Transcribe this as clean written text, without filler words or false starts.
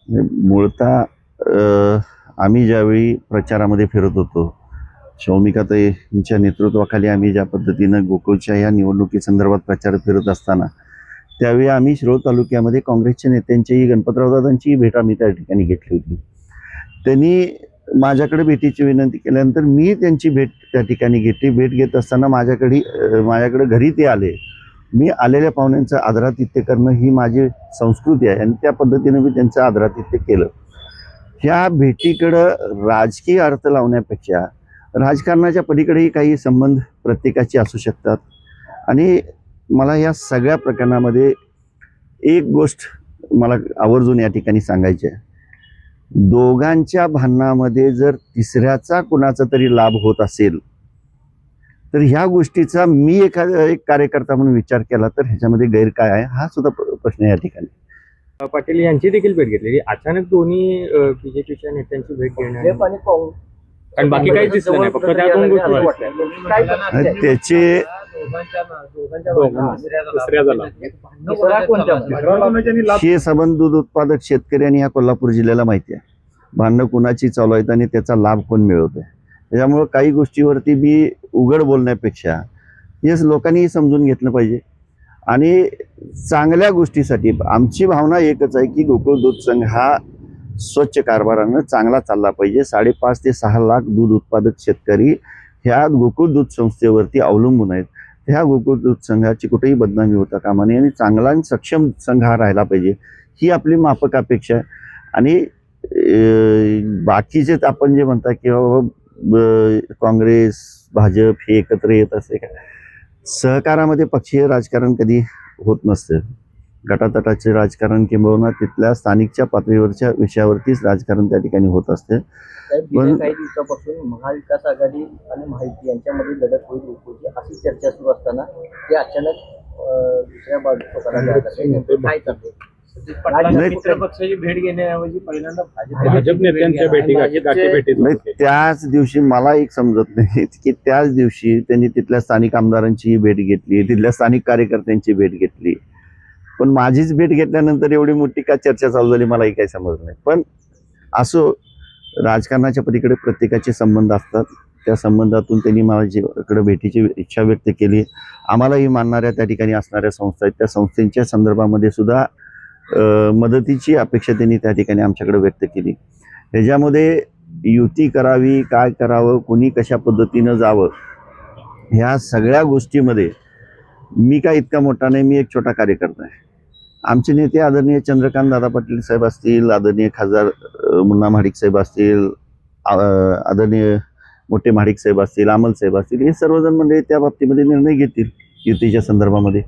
मूळतः आम्ही ज्यावेळी प्रचारामध्ये फिरत होतो, शौमिकाताईंच्या नेतृत्वाखाली आम्ही ज्या पद्धतीनं गोकुळच्या या निवडणुकीसंदर्भात प्रचार फिरत असताना त्यावेळी आम्ही शिरोळ तालुक्यामध्ये काँग्रेसच्या नेत्यांचीही, गणपतरावदादांचीही भेट आम्ही त्या ठिकाणी घेतली होती. त्यांनी माझ्याकडे भेटीची विनंती केल्यानंतर मी त्यांची भेट त्या ठिकाणी घेतली. भेट घेत असताना माझ्याकडे घरी ते आले. मी आलेल्या पाहुण्यांचं आदरातिथ्य करणं ही माझी संस्कृती आहे आणि त्या पद्धतीने मी त्यांचं आदरातिथ्य केलं. ह्या भेटीकडं राजकीय अर्थ लावण्यापेक्षा राजकारणाच्या पलीकडेही काही संबंध प्रत्येकाचे असू शकतात. आणि मला या सगळ्या प्रकरणामध्ये एक गोष्ट मला आवर्जून या ठिकाणी सांगायची आहे. दोघांच्या भांडणामध्ये जर तिसऱ्याचा कुणाचा तरी लाभ होत असेल तर ह्या गोष्टीचा मी एक कार्यकर्ता म्हणून विचार केला तर ह्याच्यामध्ये गैर काय आहे हा सुद्धा प्रश्न या ठिकाणी. पाटील यांची देखील भेट घेतलेली. अचानक दोन्ही बीजेपीच्या नेत्यांची भेट घेण्यात आणि बाकी काहीच दिसलं नाही, फक्त त्या दोन गोष्टी. त्याचे हे संबंध दूध उत्पादक शेतकरी आणि या कोल्हापूर जिल्ह्याला माहिती आहे. भांडणं कुणाची चालू आहेत आणि त्याचा लाभ कोण मिळवतोय. त्याच्यामुळं काही गोष्टीवरती मी उघड बोलण्यापेक्षा हेच लोकांनी समजून घेतलं पाहिजे. आणि चांगल्या गोष्टीसाठी आमची भावना एकच आहे की गोकुळ दूध संघ हा स्वच्छ कारभारानं चांगला चालला पाहिजे. 5.5 ते 6 लाख दूध उत्पादक शेतकरी ह्या गोकुळ दूध संस्थेवरती अवलंबून आहेत. ह्या गोकुळ दूध संघाची कुठेही बदनामी होता कामा नये आणि चांगला आणि सक्षम संघ हा राहिला पाहिजे ही आपली माफक अपेक्षा आहे. आणि बाकीचे आपण जे म्हणता की काँग्रेस भाजप हे एकत्र येत असते का, सहकारामध्ये पक्षीय राजकारण कधी होत नसतं. गटातटाचे राजकारण किंवा तिथल्या स्थानिकच्या पातळीवरच्या विषयावरतीच राजकारण त्या ठिकाणी होत असते. पण काही दिवसापासून महाविकास आघाडी आणि माहिती यांच्यामध्ये लढत होईल अशी चर्चा सुरू असताना ते अचानक दुसऱ्या बाजूला काय चालते. मित्रपक्षाची भेट घेण्याऐवजी पहिल्यांदा भाजप नेत्यांच्या भेटी. त्याच दिवशी मला एक समजत नाही की त्याच दिवशी त्यांनी तिथल्या स्थानिक आमदारांची भेट घेतली, तिथल्या स्थानिक कार्यकर्त्यांची भेट घेतली. पण माझीच भेट घेतल्यानंतर एवढी मोठी का चर्चा चालू झाली मलाही काही समजत नाही. पण असो, राजकारणाच्या पलीकडे प्रत्येकाचे संबंध असतात. त्या संबंधातून त्यांनी माझ्याकडे भेटीची इच्छा व्यक्त केली. आम्हालाही मानणाऱ्या त्या ठिकाणी असणाऱ्या संस्था आहेत, त्या संस्थेच्या संदर्भामध्ये सुद्धा मदतीची अपेक्षा त्यांनी त्या ठिकाणी आमच्याकडे व्यक्त केली. ह्याच्यामध्ये युती करावी, काय करावं, कोणी कशा पद्धतीनं जावं, ह्या सगळ्या गोष्टीमध्ये मी काय इतका मोठा नाही, मी एक छोटा कार्यकर्ता आहे. आमचे नेते आदरणीय चंद्रकांत दादा पाटील साहेब असतील, आदरणीय खासदार मुन्ना महाडिक साहेब असतील, आदरणीय मोठे महाडिक साहेब असतील, अमल साहेब असतील, हे सर्वजण म्हणजे त्या बाबतीमध्ये निर्णय घेतील युतीच्या संदर्भामध्ये.